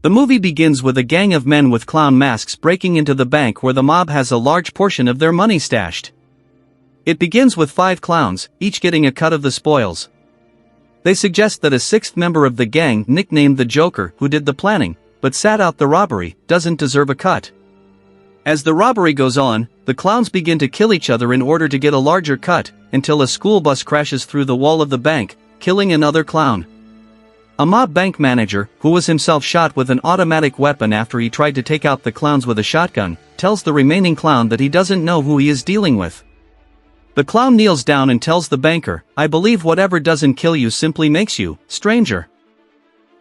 The movie begins with a gang of men with clown masks breaking into the bank where the mob has a large portion of their money stashed. It begins with 5 clowns, each getting a cut of the spoils. They suggest that a 6th member of the gang, nicknamed the Joker, who did the planning, but sat out the robbery, doesn't deserve a cut. As the robbery goes on, the clowns begin to kill each other in order to get a larger cut, until a school bus crashes through the wall of the bank, killing another clown. A mob bank manager, who was himself shot with an automatic weapon after he tried to take out the clowns with a shotgun, tells the remaining clown that he doesn't know who he is dealing with. The clown kneels down and tells the banker, "I believe whatever doesn't kill you simply makes you, stranger."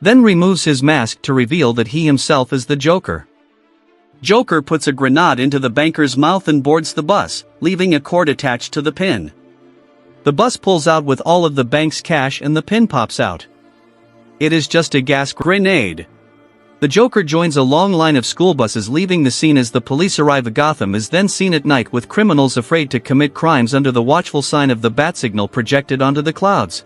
Then removes his mask to reveal that he himself is the Joker. Joker puts a grenade into the banker's mouth and boards the bus, leaving a cord attached to the pin. The bus pulls out with all of the bank's cash and the pin pops out. It is just a gas grenade. The Joker joins a long line of school buses leaving the scene as the police arrive. Gotham is then seen at night with criminals afraid to commit crimes under the watchful sign of the bat signal projected onto the clouds.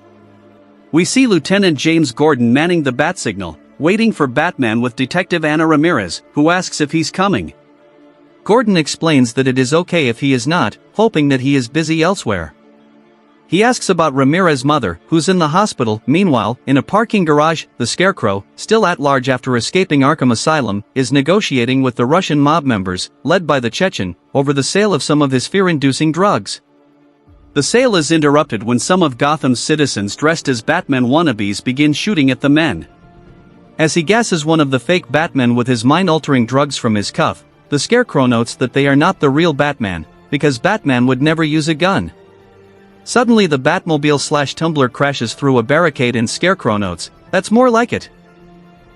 We see Lieutenant James Gordon manning the bat signal, waiting for Batman with Detective Ana Ramirez, who asks if he's coming. Gordon explains that it is okay if he is not, hoping that he is busy elsewhere. He asks about Ramirez's mother, who's in the hospital. Meanwhile, in a parking garage, the Scarecrow, still at large after escaping Arkham Asylum, is negotiating with the Russian mob members, led by the Chechen, over the sale of some of his fear-inducing drugs. The sale is interrupted when some of Gotham's citizens dressed as Batman wannabes begin shooting at the men. As he gasses one of the fake Batmen with his mind-altering drugs from his cuff, the Scarecrow notes that they are not the real Batman, because Batman would never use a gun. Suddenly the Batmobile/Tumbler crashes through a barricade and Scarecrow notes, "That's more like it."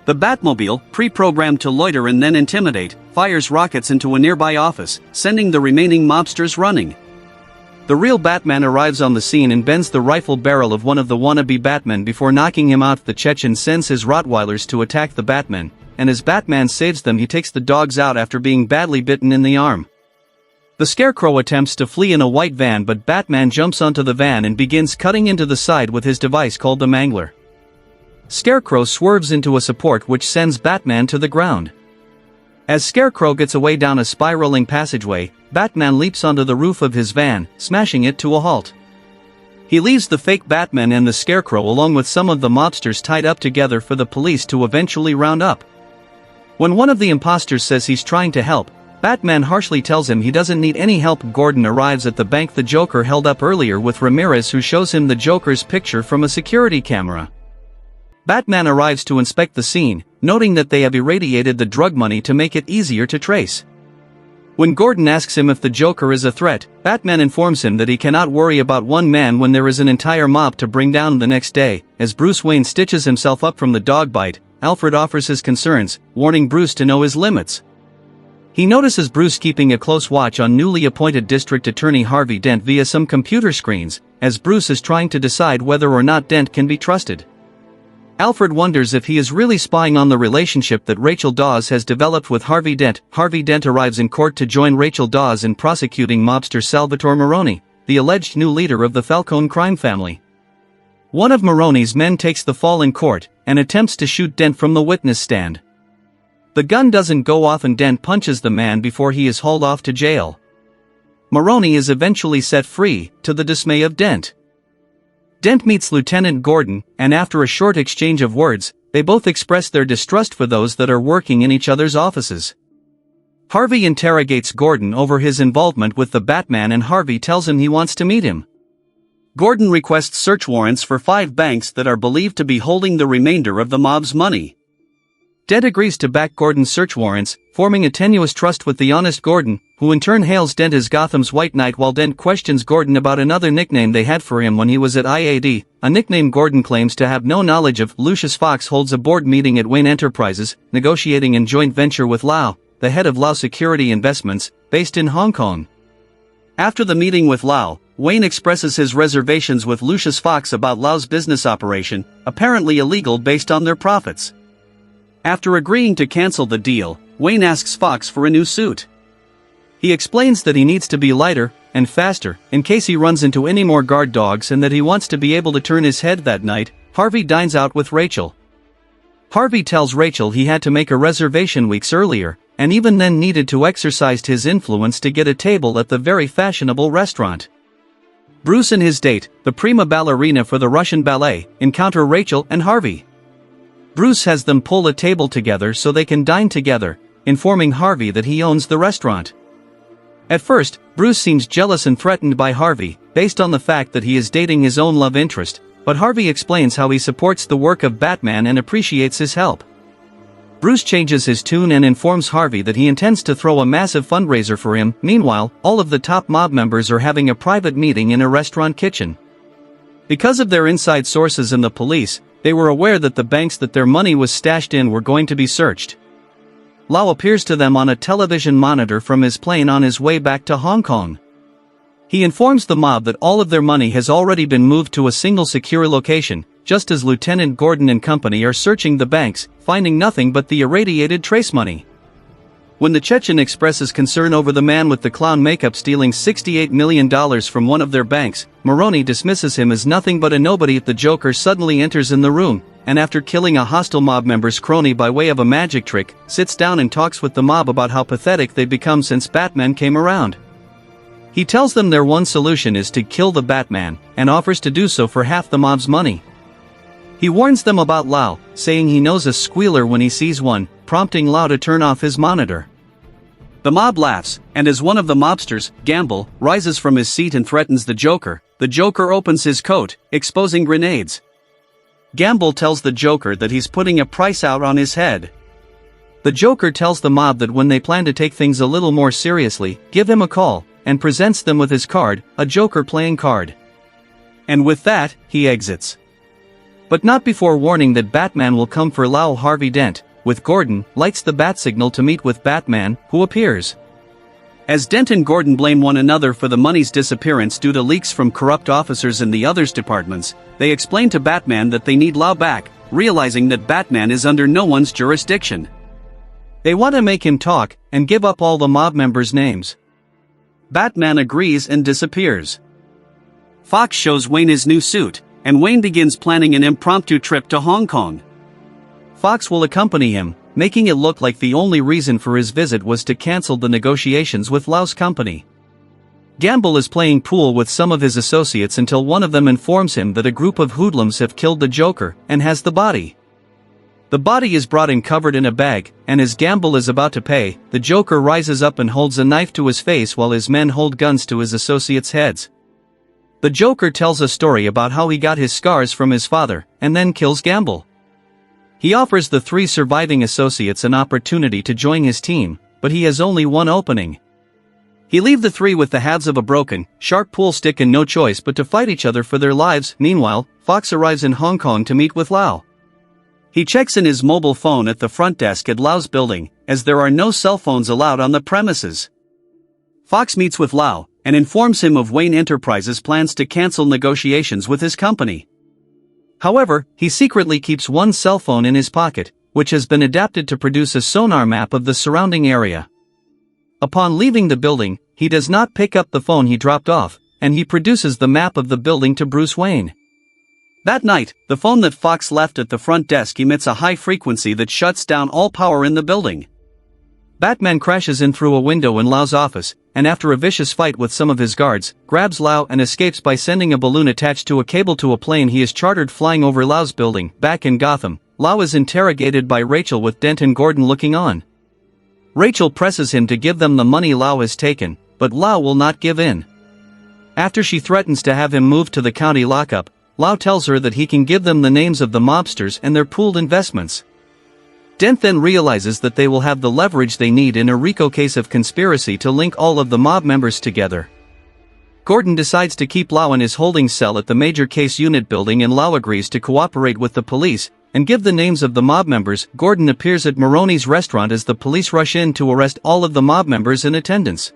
The Batmobile, pre-programmed to loiter and then intimidate, fires rockets into a nearby office, sending the remaining mobsters running. The real Batman arrives on the scene and bends the rifle barrel of one of the wannabe Batmen before knocking him out. The Chechen sends his Rottweilers to attack the Batman, and as Batman saves them he takes the dogs out after being badly bitten in the arm. The Scarecrow attempts to flee in a white van, but Batman jumps onto the van and begins cutting into the side with his device called the Mangler. Scarecrow swerves into a support which sends Batman to the ground. As Scarecrow gets away down a spiraling passageway, Batman leaps onto the roof of his van, smashing it to a halt. He leaves the fake Batman and the Scarecrow along with some of the mobsters tied up together for the police to eventually round up. When one of the imposters says he's trying to help, Batman harshly tells him he doesn't need any help. Gordon arrives at the bank the Joker held up earlier with Ramirez, who shows him the Joker's picture from a security camera. Batman arrives to inspect the scene, noting that they have irradiated the drug money to make it easier to trace. When Gordon asks him if the Joker is a threat, Batman informs him that he cannot worry about one man when there is an entire mob to bring down. The next day, as Bruce Wayne stitches himself up from the dog bite, Alfred offers his concerns, warning Bruce to know his limits. He notices Bruce keeping a close watch on newly appointed District Attorney Harvey Dent via some computer screens, as Bruce is trying to decide whether or not Dent can be trusted. Alfred wonders if he is really spying on the relationship that Rachel Dawes has developed with Harvey Dent. Harvey Dent arrives in court to join Rachel Dawes in prosecuting mobster Salvatore Maroni, the alleged new leader of the Falcone crime family. One of Maroni's men takes the fall in court, and attempts to shoot Dent from the witness stand. The gun doesn't go off and Dent punches the man before he is hauled off to jail. Maroni is eventually set free, to the dismay of Dent. Dent meets Lieutenant Gordon, and after a short exchange of words, they both express their distrust for those that are working in each other's offices. Harvey interrogates Gordon over his involvement with the Batman, and Harvey tells him he wants to meet him. Gordon requests search warrants for 5 banks that are believed to be holding the remainder of the mob's money. Dent agrees to back Gordon's search warrants, forming a tenuous trust with the honest Gordon, who in turn hails Dent as Gotham's White Knight while Dent questions Gordon about another nickname they had for him when he was at IAD, a nickname Gordon claims to have no knowledge of. Lucius Fox holds a board meeting at Wayne Enterprises, negotiating a joint venture with Lau, the head of Lau Security Investments, based in Hong Kong. After the meeting with Lau, Wayne expresses his reservations with Lucius Fox about Lau's business operation, apparently illegal based on their profits. After agreeing to cancel the deal, Wayne asks Fox for a new suit. He explains that he needs to be lighter and faster in case he runs into any more guard dogs, and that he wants to be able to turn his head that night. Harvey dines out with Rachel. Harvey tells Rachel he had to make a reservation weeks earlier, and even then needed to exercise his influence to get a table at the very fashionable restaurant. Bruce and his date, the prima ballerina for the Russian ballet, encounter Rachel and Harvey. Bruce has them pull a table together so they can dine together, informing Harvey that he owns the restaurant. At first, Bruce seems jealous and threatened by Harvey, based on the fact that he is dating his own love interest, but Harvey explains how he supports the work of Batman and appreciates his help. Bruce changes his tune and informs Harvey that he intends to throw a massive fundraiser for him. Meanwhile, all of the top mob members are having a private meeting in a restaurant kitchen. Because of their inside sources and the police, they were aware that the banks that their money was stashed in were going to be searched. Lau appears to them on a television monitor from his plane on his way back to Hong Kong. He informs the mob that all of their money has already been moved to a single secure location, just as Lieutenant Gordon and company are searching the banks, finding nothing but the irradiated trace money. When the Chechen expresses concern over the man with the clown makeup stealing $68 million from one of their banks, Maroni dismisses him as nothing but a nobody. The Joker suddenly enters in the room, and after killing a hostile mob member's crony by way of a magic trick, sits down and talks with the mob about how pathetic they've become since Batman came around. He tells them their one solution is to kill the Batman, and offers to do so for half the mob's money. He warns them about Lau, saying he knows a squealer when he sees one, prompting Lau to turn off his monitor. The mob laughs, and as one of the mobsters, Gamble, rises from his seat and threatens the Joker opens his coat, exposing grenades. Gamble tells the Joker that he's putting a price out on his head. The Joker tells the mob that when they plan to take things a little more seriously, give him a call, and presents them with his card, a Joker playing card. And with that, he exits. But not before warning that Batman will come for Lau. Harvey Dent, with Gordon, lights the bat signal to meet with Batman, who appears. As Dent and Gordon blame one another for the money's disappearance due to leaks from corrupt officers in the others' departments, they explain to Batman that they need Lau back, realizing that Batman is under no one's jurisdiction. They want to make him talk, and give up all the mob members' names. Batman agrees and disappears. Fox shows Wayne his new suit, and Wayne begins planning an impromptu trip to Hong Kong. Fox will accompany him, making it look like the only reason for his visit was to cancel the negotiations with Lau's company. Gamble is playing pool with some of his associates until one of them informs him that a group of hoodlums have killed the Joker, and has the body. The body is brought in covered in a bag, and as Gamble is about to pay, the Joker rises up and holds a knife to his face while his men hold guns to his associates' heads. The Joker tells a story about how he got his scars from his father, and then kills Gamble. He offers the 3 surviving associates an opportunity to join his team, but he has only one opening. He leaves the 3 with the halves of a broken, sharp pool stick and no choice but to fight each other for their lives. Meanwhile, Fox arrives in Hong Kong to meet with Lau. He checks in his mobile phone at the front desk at Lau's building, as there are no cell phones allowed on the premises. Fox meets with Lau, and informs him of Wayne Enterprises' plans to cancel negotiations with his company. However, he secretly keeps one cell phone in his pocket, which has been adapted to produce a sonar map of the surrounding area. Upon leaving the building, he does not pick up the phone he dropped off, and he produces the map of the building to Bruce Wayne. That night, the phone that Fox left at the front desk emits a high frequency that shuts down all power in the building. Batman crashes in through a window in Lau's office, and after a vicious fight with some of his guards, grabs Lau and escapes by sending a balloon attached to a cable to a plane he has chartered flying over Lau's building. Back in Gotham, Lau is interrogated by Rachel with Dent and Gordon looking on. Rachel presses him to give them the money Lau has taken, but Lau will not give in. After she threatens to have him moved to the county lockup, Lau tells her that he can give them the names of the mobsters and their pooled investments. Dent then realizes that they will have the leverage they need in a RICO case of conspiracy to link all of the mob members together. Gordon decides to keep Lau in his holding cell at the major case unit building, and Lau agrees to cooperate with the police and give the names of the mob members. Gordon appears at Maroni's restaurant as the police rush in to arrest all of the mob members in attendance.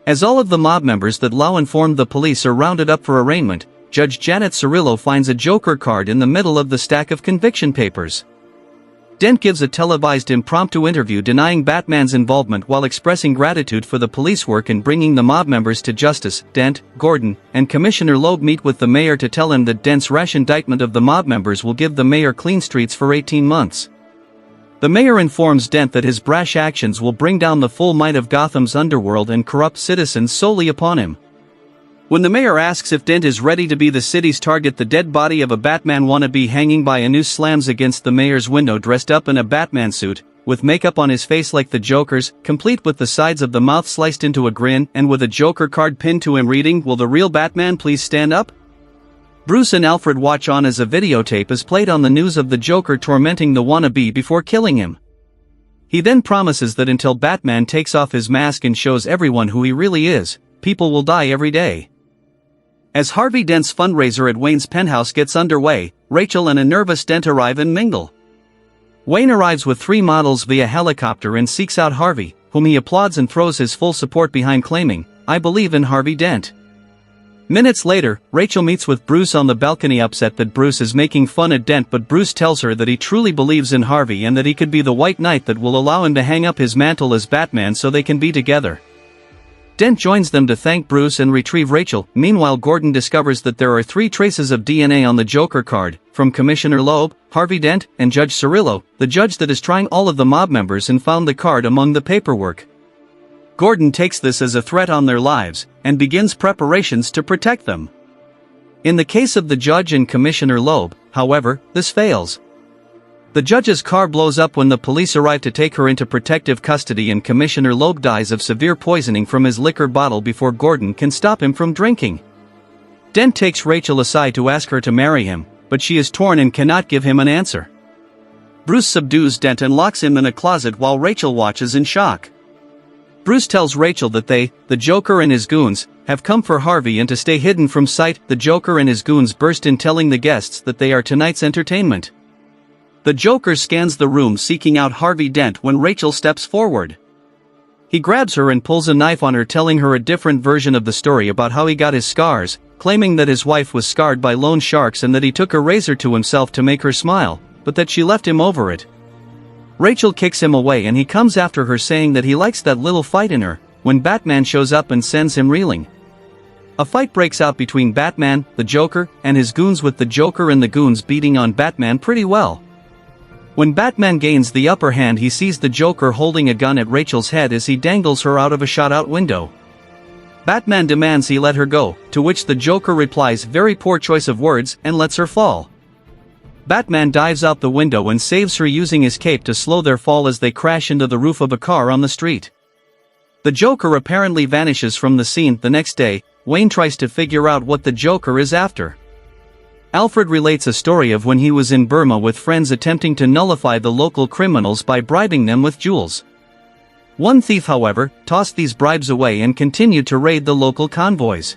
As all of the mob members that Lau informed the police are rounded up for arraignment, Judge Janet Cirillo finds a Joker card in the middle of the stack of conviction papers. Dent gives a televised impromptu interview denying Batman's involvement while expressing gratitude for the police work in bringing the mob members to justice. Dent, Gordon, and Commissioner Loeb meet with the mayor to tell him that Dent's rash indictment of the mob members will give the mayor clean streets for 18 months. The mayor informs Dent that his brash actions will bring down the full might of Gotham's underworld and corrupt citizens solely upon him. When the mayor asks if Dent is ready to be the city's target, the dead body of a Batman wannabe hanging by a noose slams against the mayor's window dressed up in a Batman suit, with makeup on his face like the Joker's, complete with the sides of the mouth sliced into a grin and with a Joker card pinned to him reading, "Will the real Batman please stand up?" Bruce and Alfred watch on as a videotape is played on the news of the Joker tormenting the wannabe before killing him. He then promises that until Batman takes off his mask and shows everyone who he really is, people will die every day. As Harvey Dent's fundraiser at Wayne's penthouse gets underway, Rachel and a nervous Dent arrive and mingle. Wayne arrives with 3 models via helicopter and seeks out Harvey, whom he applauds and throws his full support behind, claiming, "I believe in Harvey Dent." Minutes later, Rachel meets with Bruce on the balcony, upset that Bruce is making fun at Dent, but Bruce tells her that he truly believes in Harvey and that he could be the White Knight that will allow him to hang up his mantle as Batman so they can be together. Dent joins them to thank Bruce and retrieve Rachel. Meanwhile, Gordon discovers that there are 3 traces of DNA on the Joker card, from Commissioner Loeb, Harvey Dent, and Judge Cirillo, the judge that is trying all of the mob members, and found the card among the paperwork. Gordon takes this as a threat on their lives, and begins preparations to protect them. In the case of the judge and Commissioner Loeb, however, this fails. The judge's car blows up when the police arrive to take her into protective custody, and Commissioner Loeb dies of severe poisoning from his liquor bottle before Gordon can stop him from drinking. Dent takes Rachel aside to ask her to marry him, but she is torn and cannot give him an answer. Bruce subdues Dent and locks him in a closet while Rachel watches in shock. Bruce tells Rachel that they, the Joker and his goons, have come for Harvey and to stay hidden from sight. The Joker and his goons burst in, telling the guests that they are tonight's entertainment. The Joker scans the room seeking out Harvey Dent when Rachel steps forward. He grabs her and pulls a knife on her, telling her a different version of the story about how he got his scars, claiming that his wife was scarred by loan sharks and that he took a razor to himself to make her smile, but that she left him over it. Rachel kicks him away and he comes after her, saying that he likes that little fight in her, when Batman shows up and sends him reeling. A fight breaks out between Batman, the Joker, and his goons, with the Joker and the goons beating on Batman pretty well. When Batman gains the upper hand, he sees the Joker holding a gun at Rachel's head as he dangles her out of a shot-out window. Batman demands he let her go, to which the Joker replies, "Very poor choice of words," and lets her fall. Batman dives out the window and saves her using his cape to slow their fall as they crash into the roof of a car on the street. The Joker apparently vanishes from the scene. The next day, Wayne tries to figure out what the Joker is after. Alfred relates a story of when he was in Burma with friends attempting to nullify the local criminals by bribing them with jewels. One thief, however, tossed these bribes away and continued to raid the local convoys.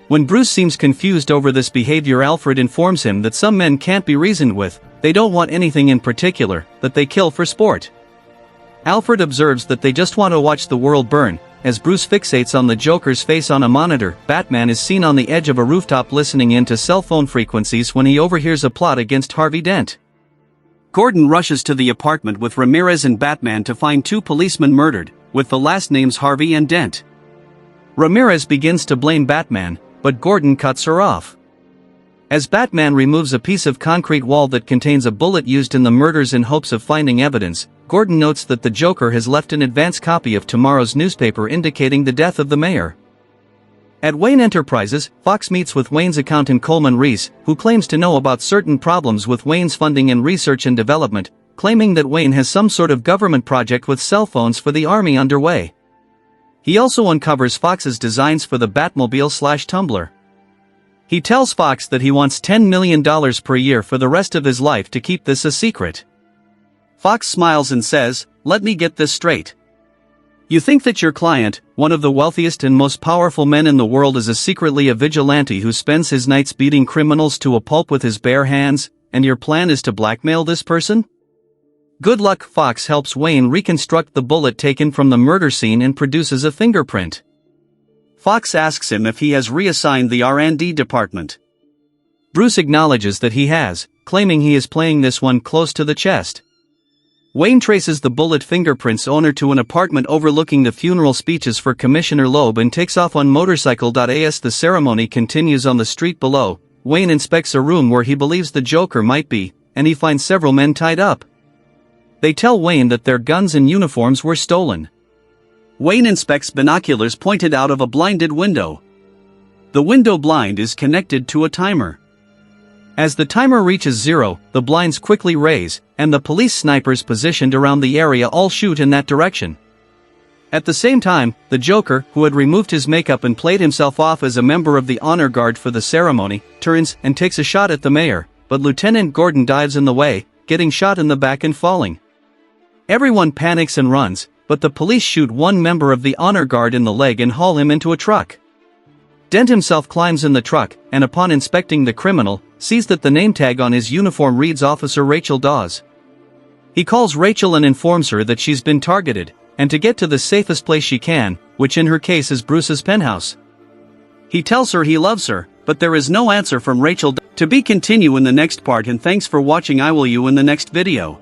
When Bruce seems confused over this behavior, Alfred informs him that some men can't be reasoned with, they don't want anything in particular, that they kill for sport. Alfred observes that they just want to watch the world burn. As Bruce fixates on the Joker's face on a monitor, Batman is seen on the edge of a rooftop listening in to cell phone frequencies when he overhears a plot against Harvey Dent. Gordon rushes to the apartment with Ramirez and Batman to find 2 policemen murdered, with the last names Harvey and Dent. Ramirez begins to blame Batman, but Gordon cuts her off. As Batman removes a piece of concrete wall that contains a bullet used in the murders in hopes of finding evidence, Gordon notes that the Joker has left an advance copy of tomorrow's newspaper indicating the death of the mayor. At Wayne Enterprises, Fox meets with Wayne's accountant Coleman Reese, who claims to know about certain problems with Wayne's funding and research and development, claiming that Wayne has some sort of government project with cell phones for the army underway. He also uncovers Fox's designs for the Batmobile/Tumbler. He tells Fox that he wants $10 million per year for the rest of his life to keep this a secret. Fox smiles and says, "Let me get this straight. You think that your client, one of the wealthiest and most powerful men in the world, is secretly a vigilante who spends his nights beating criminals to a pulp with his bare hands, and your plan is to blackmail this person? Good luck." Fox helps Wayne reconstruct the bullet taken from the murder scene and produces a fingerprint. Fox asks him if he has reassigned the R&D department. Bruce acknowledges that he has, claiming he is playing this one close to the chest. Wayne traces the bullet fingerprints owner to an apartment overlooking the funeral speeches for Commissioner Loeb and takes off on motorcycle. As the ceremony continues on the street below, Wayne inspects a room where he believes the Joker might be, and he finds several men tied up. They tell Wayne that their guns and uniforms were stolen. Wayne inspects binoculars pointed out of a blinded window. The window blind is connected to a timer. As the timer reaches 0, the blinds quickly raise, and the police snipers positioned around the area all shoot in that direction. At the same time, the Joker, who had removed his makeup and played himself off as a member of the honor guard for the ceremony, turns and takes a shot at the mayor, but Lieutenant Gordon dives in the way, getting shot in the back and falling. Everyone panics and runs, but the police shoot one member of the honor guard in the leg and haul him into a truck. Dent himself climbs in the truck, and upon inspecting the criminal, sees that the name tag on his uniform reads Officer Rachel Dawes. He calls Rachel and informs her that she's been targeted, and to get to the safest place she can, which in her case is Bruce's penthouse. He tells her he loves her, but there is no answer from Rachel. To be continue in the next part, and thanks for watching. I will you in the next video.